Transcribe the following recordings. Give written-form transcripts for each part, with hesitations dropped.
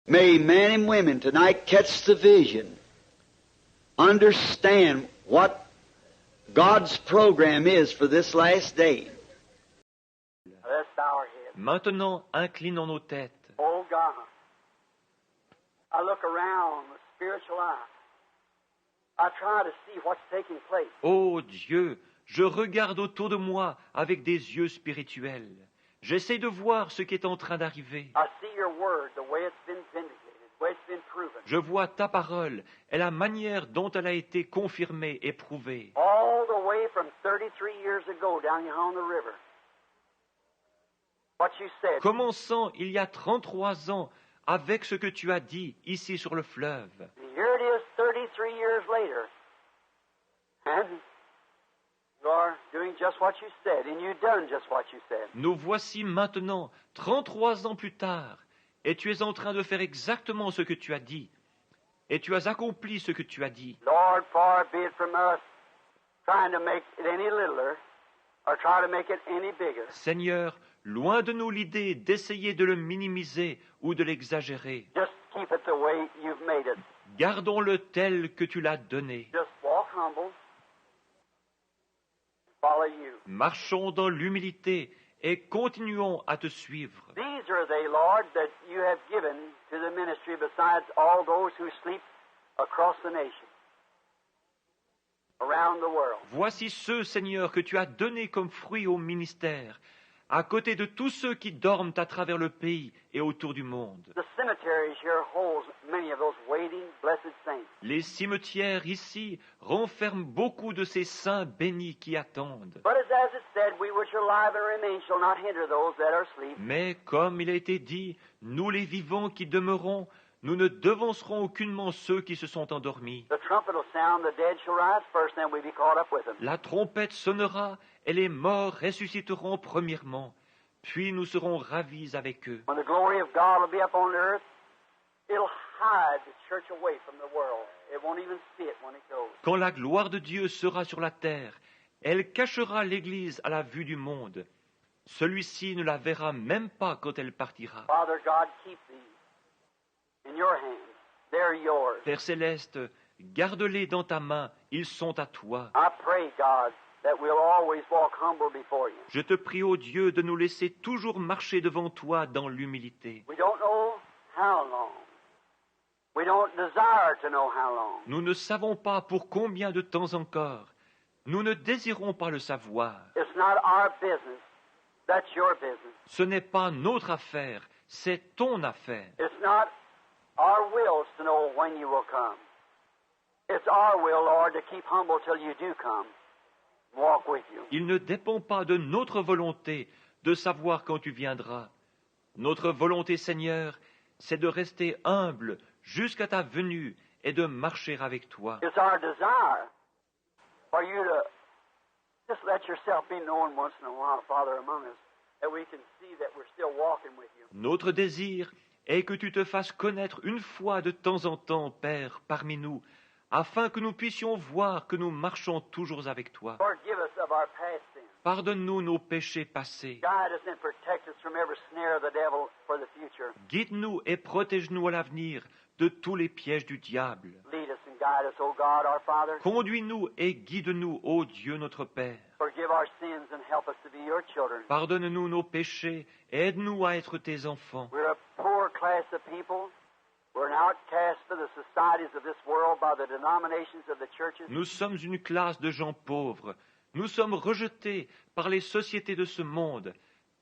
May men and women tonight catch the vision, understand what God's program is for this last day. Let's bow our heads. Maintenant, inclinons nos têtes. Oh God, I look around with spiritual eye. I try to see what's taking place. Ô Dieu, je regarde autour de moi avec des yeux spirituels. J'essaie de voir ce qui est en train d'arriver. I see your word, the way it's been vindicated, the way it's been proven. Je vois ta parole et la manière dont elle a été confirmée et prouvée. All the way from 33 years ago down here on the river. What you said. Commençant il y a 33 ans avec ce que tu as dit ici sur le fleuve. And here it is 33 years later. And you are doing just what you said, and you've done just what you said. Nous voici maintenant, 33 ans plus tard, et tu es en train de faire exactement ce que tu as dit. Et tu as accompli ce que tu as dit. Lord, far be it from us trying to make it any littler or try to make it any bigger. Seigneur, loin de nous l'idée d'essayer de le minimiser ou de l'exagérer. Just keep it the way you've made it. Gardons-le tel que tu l'as donné. Just walk humble. Follow you. Marchons dans l'humilité et continuons à te suivre. These are they, Lord, that you have given to the ministry besides all those who sleep across the nation, around the world. Voici ceux, Seigneur, que tu as donnés comme fruits au ministère, à côté de tous ceux qui dorment à travers le pays et autour du monde. The cemeteries here holds many of those waiting, blessed saints. Les cimetières ici renferment beaucoup de ces saints bénis qui attendent. But as it said, we which are alive and remain shall not hinder those that are asleep. Mais comme il a été dit, nous les vivants qui demeurons, nous ne devancerons aucunement ceux qui se sont endormis. The trumpet will sound, the dead shall rise first, then we'll be caught up with them. La trompette sonnera et les morts ressusciteront premièrement, puis nous serons ravis avec eux. When the glory of God will be up on the earth, it'll hide the church away from the world. It won't even see it when it goes. Quand la gloire de Dieu sera sur la terre, elle cachera l'Église à la vue du monde. Celui-ci ne la verra même pas quand elle partira. Father God, keep these in your hands. They're yours. Père céleste, garde-les dans ta main, ils sont à toi. I pray, God, that we'll always walk humble before you. Je te prie, ô Dieu, de nous laisser toujours marcher devant toi dans l'humilité. We don't know how long. We don't desire to know how long. Nous ne savons pas pour combien de temps encore. Nous ne désirons pas le savoir. It's not our business. That's your business. Ce n'est pas notre affaire, c'est ton affaire. It's not our will to know when you will come. It's our will, Lord, to keep humble till you do come. Walk with you. Il ne dépend pas de notre volonté de savoir quand tu viendras. Notre volonté, Seigneur, c'est de rester humble jusqu'à ta venue et de marcher avec toi. It's our desire for you to just let yourself be known once in a while, Father, among us, that we can see that we're still walking with you. Notre désir est que tu te fasses connaître une fois de temps en temps, Père, parmi nous, afin que nous puissions voir que nous marchons toujours avec toi. Forgive us of our past sins. Pardonne-nous nos péchés passés. Guide us and protect us from every snare of the devil for the future. Guide-nous et protège-nous à l'avenir de tous les pièges du diable. Lead us and guide us, O God, our Father. Conduis-nous et guide-nous, ô Dieu notre Père. Forgive our sins and help us to be your children. Pardonne-nous nos péchés et aide-nous à être tes enfants. We're a poor class of people. We're an outcast for the societies of this world by the denominations of the churches. Nous sommes une classe de gens pauvres. Nous sommes rejetés par les sociétés de ce monde,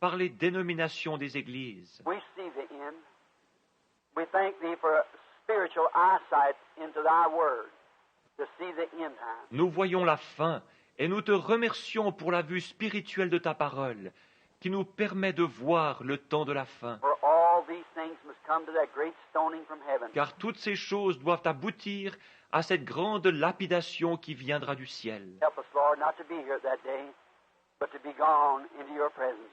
par les dénominations des églises. We see the end. We thank thee for spiritual eyesight into thy word to see the end time. Nous voyons la fin et nous te remercions pour la vue spirituelle de ta parole qui nous permet de voir le temps de la fin. For all these things must come to that great stoning from heaven. Car toutes ces choses doivent aboutir à cette grande lapidation qui viendra du ciel. Help us, Lord, not to be here that day, but to be gone into your presence.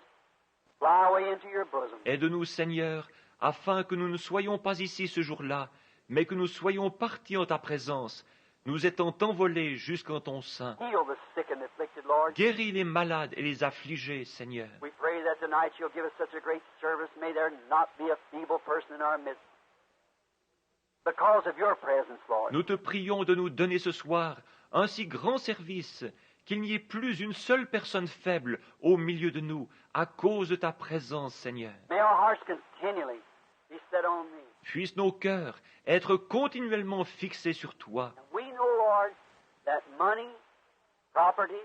Fly away into your bosom. Aide-nous, Seigneur, afin que nous ne soyons pas ici ce jour-là, mais que nous soyons partis en ta présence, nous étant envolés jusqu'en ton sein. Heal the sick and afflicted, Lord. Guéris les malades et les affligés, Seigneur. We pray that tonight you'll give us such a great service. May there not be a feeble person in our midst. because of your presence, Lord. Nous te prions de nous donner ce soir un si grand service qu'il n'y ait plus une seule personne faible au milieu de nous à cause de ta présence, Seigneur. May our hearts continually be set on thee. Puissent nos cœurs être continuellement fixés sur toi. And we know, Lord, that money, property,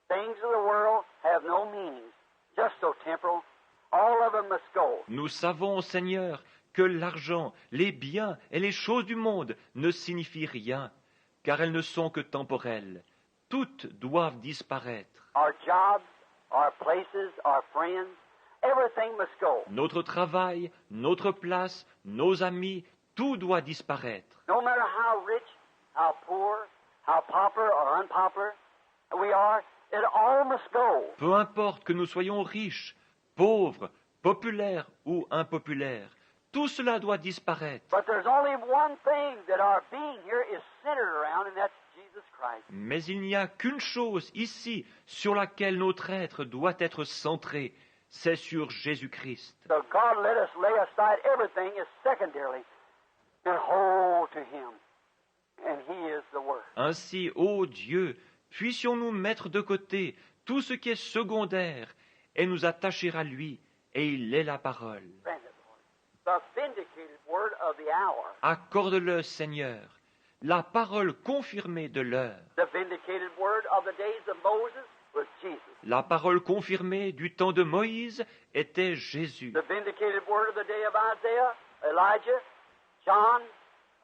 things of the world have no meaning, just so temporal. All of them must go. Nous savons, Seigneur, que l'argent, les biens et les choses du monde ne signifient rien, car elles ne sont que temporelles. Toutes doivent disparaître. Our jobs, our places, our friends, everything must go. Notre travail, notre place, nos amis, tout doit disparaître. No matter how rich, how poor, how pauper or unpopular we are, it all must go. Peu importe que nous soyons riches, pauvres, populaires ou impopulaires, tout cela doit disparaître. But there's only one thing that our being here is centered around, and that's Jesus Christ. Mais il n'y a qu'une chose ici sur laquelle notre être doit être centré, c'est sur Jésus-Christ. So God let us lay aside everything as secondarily and hold to Him. And He is the Word. Ainsi, ô Dieu, puissions-nous mettre de côté tout ce qui est secondaire et nous attacher à lui, et il est la parole. Grant it, Lord. The vindicated Word of the hour. Accorde-le, Seigneur, la parole confirmée de l'heure, The vindicated Word of the days of Moses was Jesus. la parole confirmée du temps de Moïse était Jésus. The vindicated Word of the day of Isaiah, Elijah, John,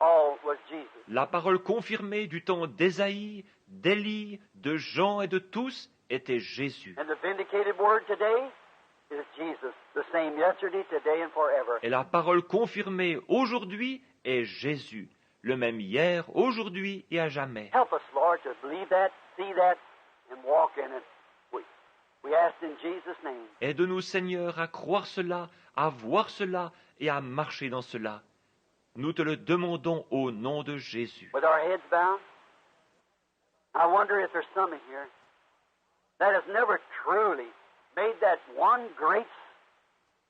all was Jesus. La parole confirmée du temps d'Ésaïe, d'Élie, de Jean et de tous était Jésus. And the vindicated Word today is Jesus, the same yesterday, today, and forever. Et la parole confirmée aujourd'hui est Jésus, le même hier, aujourd'hui et à jamais. Help us, Lord, to believe that, see that, and walk in it. We ask in Jesus' name. Aide-nous, Seigneur, à croire cela, à voir cela et à marcher dans cela. Nous te le demandons au nom de Jésus. With our heads bowed, I wonder if there's some in here that has never truly made that one great,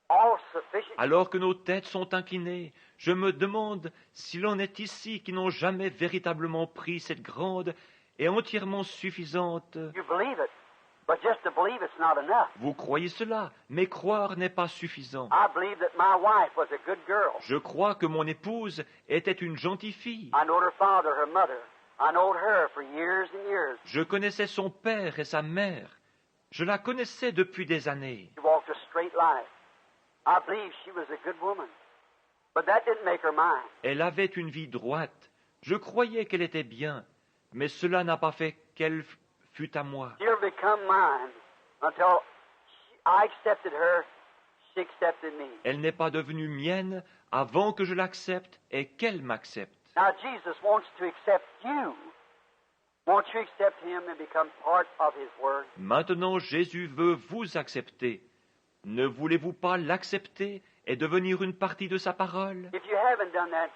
all-sufficient. Alors que nos têtes sont inclinées, je me demande s'il en est ici qui n'ont jamais véritablement pris cette grande et entièrement suffisante. You believe it, but just to believe it's not enough. Vous croyez cela, mais croire n'est pas suffisant. I believe that my wife was a good girl. Je crois que mon épouse était une gentille fille. I knowed her father, her mother. I knowed her for years and years. Je connaissais son père et sa mère. Je la connaissais depuis des années. She walked a straight life. I believe she was a good woman. But that didn't make her mine. Elle avait une vie droite. Je croyais qu'elle était bien, mais cela n'a pas fait qu'elle fût à moi. She never become mine until I accepted her, she accepted me. Elle n'est pas devenue mienne avant que je l'accepte et qu'elle m'accepte. Now Jesus wants to accept you. Won't you accept him and become part of his word? Maintenant, Jésus veut vous accepter. Ne voulez-vous pas l'accepter et devenir une partie de sa parole? If you haven't done that,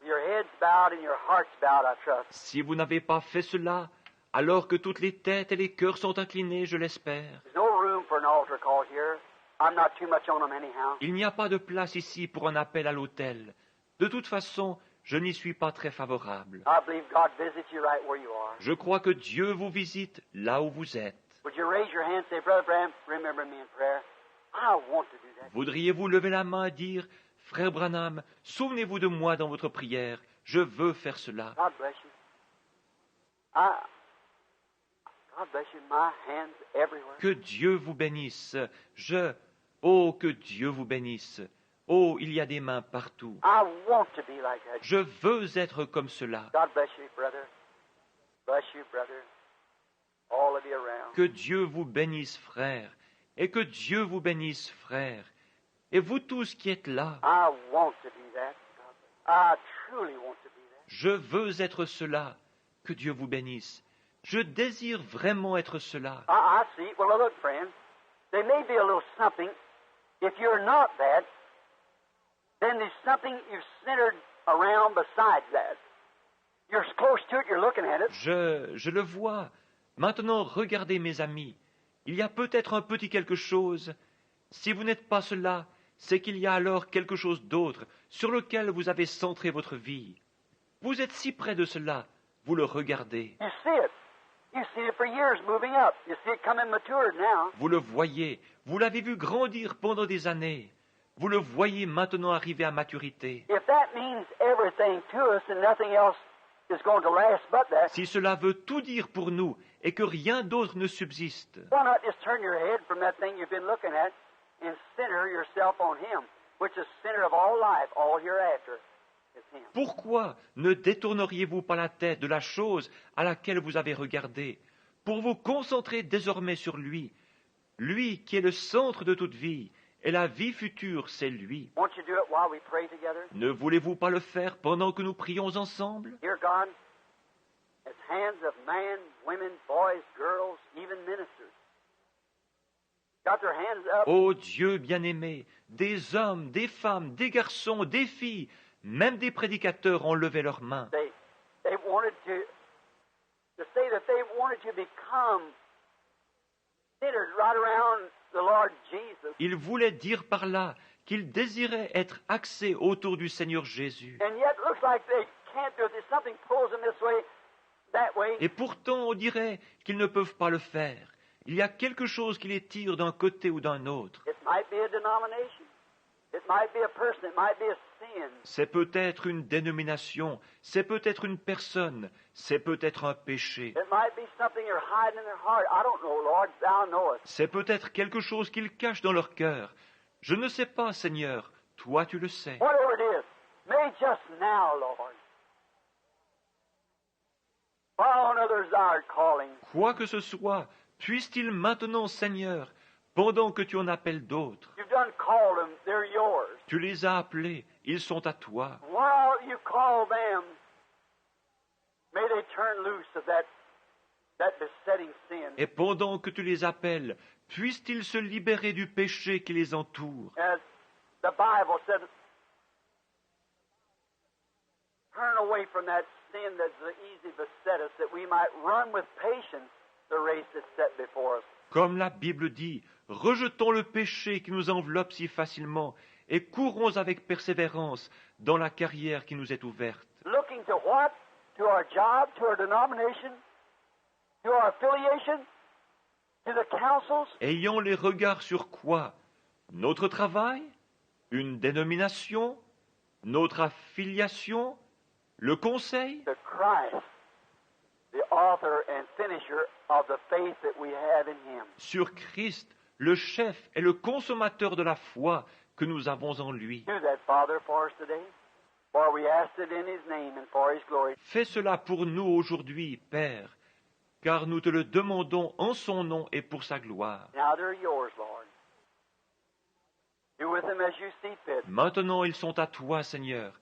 your head's bowed and your heart's bowed, I trust. Si vous n'avez pas fait cela, alors que toutes les têtes et les cœurs sont inclinés, je l'espère, There's no room for an altar call here. I'm not too much on them anyhow. il n'y a pas de place ici pour un appel à l'autel. De toute façon, je n'y suis pas très favorable. I believe God visits you right where you are. Je crois que Dieu vous visite là où vous êtes. Would you raise your hand and say, Brother Branham, remember me in prayer? I want to do that. Voudriez-vous lever la main et dire, Frère Branham, souvenez-vous de moi dans votre prière, je veux faire cela. God bless you. God bless you. My hands everywhere. Que Dieu vous bénisse. Oh, que Dieu vous bénisse. Oh, il y a des mains partout. I want to be like that. Je veux être comme cela. God bless you, brother. Bless you, brother. All of you around. Que Dieu vous bénisse, frère. Et que Dieu vous bénisse, frère. Et vous tous qui êtes là, I want to be that. I truly want to be that. je veux être cela. Que Dieu vous bénisse. Je désire vraiment être cela. I see. Well, look, friends. There may be a little something. If you're not that, then there's something you've centered around besides that. You're close to it, you're looking at it. Je le vois. Maintenant, regardez mes amis. Il y a peut-être un petit quelque chose. Si vous n'êtes pas cela, c'est qu'il y a alors quelque chose d'autre sur lequel vous avez centré votre vie. Vous êtes si près de cela, vous le regardez. You see it. You've seen it for years moving up. You see it coming matured now. Vous le voyez, vous l'avez vu grandir pendant des années. Vous le voyez maintenant arriver à maturité. If that means everything to us and nothing else is going to last but that, Si cela veut tout dire pour nous et que rien d'autre ne subsiste, why not just turn your head from that thing you've been looking at and center yourself on Him, which is center of all life, all hereafter is Him. pourquoi ne détourneriez-vous pas la tête de la chose à laquelle vous avez regardé pour vous concentrer désormais sur lui, lui qui est le centre de toute vie, et la vie future, c'est lui. Won't you do it while we pray together? Ne voulez-vous pas le faire pendant que nous prions ensemble? Dear God, as hands of men, women, boys, girls, even ministers, got their hands up, Ô Dieu bien-aimé, des hommes, des femmes, des garçons, des filles, même des prédicateurs ont levé leurs mains. they wanted to say that they wanted to become centered right around the Lord Jesus. Ils voulaient dire par là qu'ils désiraient être axés autour du Seigneur Jésus. And yet it looks like they can't do it. There's something pulls them this way, that way. Et pourtant, on dirait qu'ils ne peuvent pas le faire. Il y a quelque chose qui les tire d'un côté ou d'un autre. It might be a denomination. It might be a person. It might be a sin. C'est peut-être une dénomination, c'est peut-être une personne, c'est peut-être un péché. It might be something they're hiding in their heart. I don't know, Lord. Thou knowest. C'est peut-être quelque chose qu'ils cachent dans leur cœur. Je ne sais pas, Seigneur, toi tu le sais. Whatever it is, may just now, Lord. While others are calling, Quoi que ce soit, puisse-t-il maintenant, Seigneur, pendant que tu en appelles d'autres, you've done called them, they're yours. tu les as appelés, ils sont à toi. While you call them, may they turn loose of that besetting sin. Et pendant que tu les appelles, puissent-ils se libérer du péché qui les entoure. As the Bible said, turn away from that sin that's so easy beset us, that we might run with patience the race that's set before us. Comme la Bible dit, rejetons le péché qui nous enveloppe si facilement et courons avec persévérance dans la carrière qui nous est ouverte. Looking to what? To our job, to our denomination, to our affiliation, to the councils, Ayant les regards sur quoi? Notre travail? Une dénomination? Notre affiliation? Le conseil? to Christ, the author and finisher of the faith that we have in Him. Sur Christ, le chef et le consommateur de la foi que nous avons en lui. Do that, Father, for us today. For we ask it in His name and for His glory. Fais cela pour nous aujourd'hui, Père, car nous te le demandons en son nom et pour sa gloire. Now they're yours, Lord. Do with them as you see fit. Maintenant ils sont à toi, Seigneur.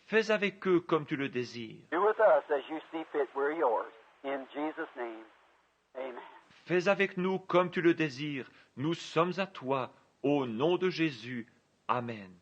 Fais avec eux comme tu le désires. Do with us as you see fit. We're yours. In Jesus' name, amen. Fais avec nous comme tu le désires. Nous sommes à toi. Au nom de Jésus. Amen.